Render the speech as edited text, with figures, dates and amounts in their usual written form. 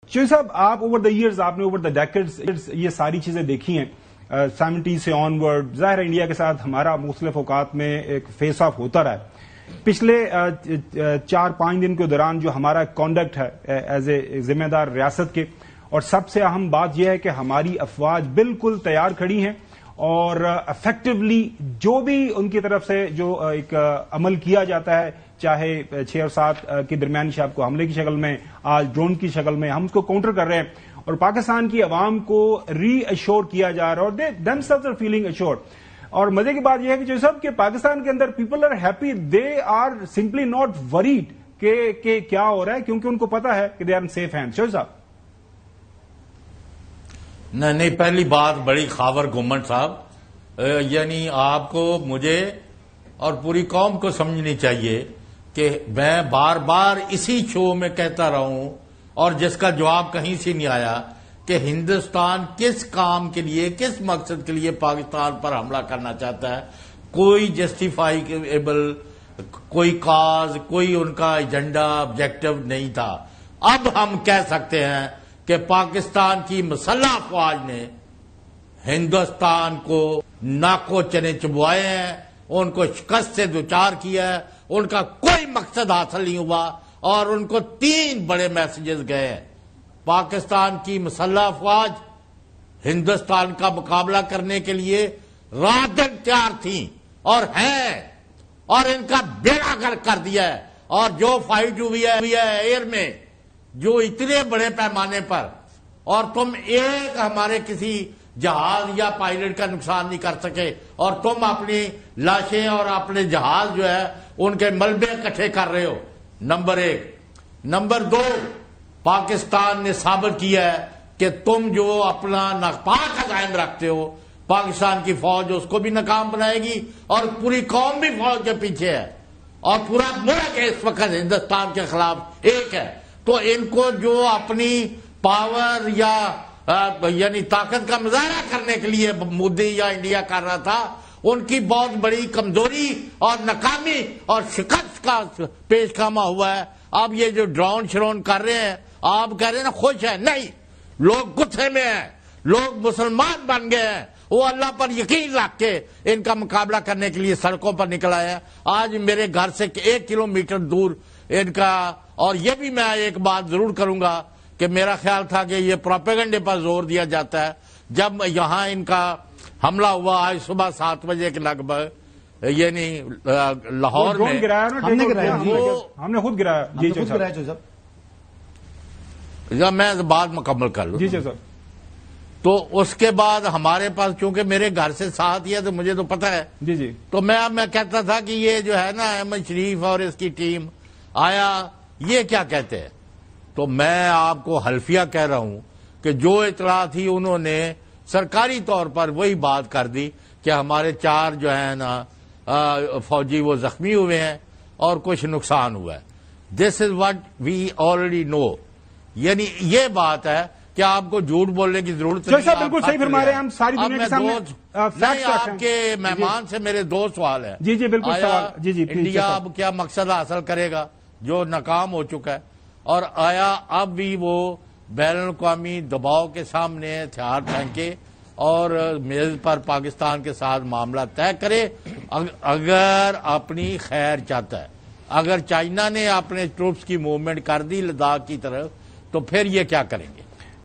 شویب صاحب، آپ over the years, آپ نے اوور دا ڈیکیڈز یہ ساری چیزیں دیکھی ہیں 70 سے آن ورڈ. ظاہر انڈیا کے ساتھ ہمارا مختلف اوقات میں ایک فیس آف ہوتا رہا ہے. پچھلے 4-5 دن کے دوران جو ہمارا کانڈکٹ ہے ایز اے ذمہ دار ریاست کے، اور سب سے اہم بات یہ ہے کہ ہماری افواج بالکل تیار کھڑی ہیں اور افیکٹولی جو بھی ان کی طرف سے جو ایک عمل کیا جاتا ہے، چاہے 6 اور 7 کے درمیانی شب کو حملے کی شکل میں، آج ڈرون کی شکل میں، ہم اس کو کاؤنٹر کر رہے ہیں اور پاکستان کی عوام کو ری ایشور کیا جا رہا ہے اور themselves are feeling assured. اور مزے کی بات یہ ہے کہ جو سب کہ پاکستان کے اندر people are happy, they are simply not worried کہ کیا ہو رہا ہے، کیونکہ ان کو پتا ہے کہ they are in safe hand. Shoaib صاحب، نہیں، پہلی بات بڑی خاور گمنٹ صاحب، یعنی آپ کو، مجھے اور پوری قوم کو سمجھنی چاہیے کہ میں بار بار اسی شو میں کہتا رہا ہوں اور جس کا جواب کہیں سے نہیں آیا کہ ہندوستان کس کام کے لیے، کس مقصد کے لیے پاکستان پر حملہ کرنا چاہتا ہے. کوئی جسٹیفائیبل، کوئی کاز، کوئی ان کا ایجنڈا، آبجیکٹو نہیں تھا. اب ہم کہہ سکتے ہیں کہ پاکستان کی مسلح افواج نے ہندوستان کو ناکو چنے چبوائے ہیں، ان کو شکست سے دوچار کیا ہے، ان کا کوئی مقصد حاصل نہیں ہوا اور ان کو 3 بڑے میسیجز گئے ہیں. پاکستان کی مسلح افواج ہندوستان کا مقابلہ کرنے کے لیے رات دن تیار تھیں اور ہیں، اور ان کا بیڑا گرک کر دیا ہے. اور جو فائٹ ہوئی ہے ایئر میں، جو اتنے بڑے پیمانے پر، اور تم ایک ہمارے کسی جہاز یا پائلٹ کا نقصان نہیں کر سکے، اور تم اپنی لاشیں اور اپنے جہاز جو ہے ان کے ملبے اکٹھے کر رہے ہو. نمبر 1. نمبر 2، پاکستان نے ثابت کیا ہے کہ تم جو اپنا ناپاک عزائم رکھتے ہو، پاکستان کی فوج اس کو بھی ناکام بنائے گی اور پوری قوم بھی فوج کے پیچھے ہے اور پورا ملک اس وقت ہندوستان کے خلاف ایک ہے. تو ان کو جو اپنی پاور یا یعنی طاقت کا مظاہرہ کرنے کے لیے مودی یا انڈیا کر رہا تھا، ان کی بہت بڑی کمزوری اور ناکامی اور شکست کا پیش خیمہ ہوا ہے. اب یہ جو ڈرون شرون کر رہے ہیں، آپ کہہ رہے ہیں نا خوش ہیں، نہیں، لوگ غصے میں ہیں، لوگ مسلمان بن گئے ہیں، وہ اللہ پر یقین رکھ کے ان کا مقابلہ کرنے کے لیے سڑکوں پر نکل آئے ہیں. آج میرے گھر سے 1 کلومیٹر دور ان کا، اور یہ بھی میں ایک بات ضرور کروں گا کہ میرا خیال تھا کہ یہ پروپیگنڈے پر زور دیا جاتا ہے. جب یہاں ان کا حملہ ہوا آج صبح 7 بجے کے لگ بھگ، یعنی لاہور میں، ہم نے خود گرایا. جی صاحب، جب میں بات مکمل کر لوں. جی صاحب. تو اس کے بعد ہمارے پاس، چونکہ میرے گھر سے ساتھ ہی ہے تو مجھے تو پتہ ہے. جی جی. تو میں کہتا تھا کہ یہ جو ہے نا احمد شریف اور اس کی ٹیم آیا، یہ کیا کہتے ہیں. تو میں آپ کو حلفیہ کہہ رہا ہوں کہ جو اطلاع تھی انہوں نے سرکاری طور پر وہی بات کر دی کہ ہمارے 4 جو ہیں نا فوجی وہ زخمی ہوئے ہیں اور کچھ نقصان ہوا ہے. This is what we already know. یعنی یہ بات ہے کہ آپ کو جھوٹ بولنے کی ضرورت نہیں. بالکل صحیح فرما رہے ہیں. ہم ساری دنیا کے سامنے آپ کے مہمان سے میرے 2 سوال ہیں. جی جی بالکل سوال. جی جی. انڈیا اب کیا مقصد حاصل کرے گا جو ناکام ہو چکا ہے، اور آیا اب بھی وہ بین الاقوامی دباؤ کے سامنے ہتھیار پھینکے اور میز پر پاکستان کے ساتھ معاملہ طے کرے اگر اپنی خیر چاہتا ہے. اگر چائنا نے اپنے ٹروپس کی موومنٹ کر دی لداخ کی طرف، تو پھر یہ کیا کریں گے؟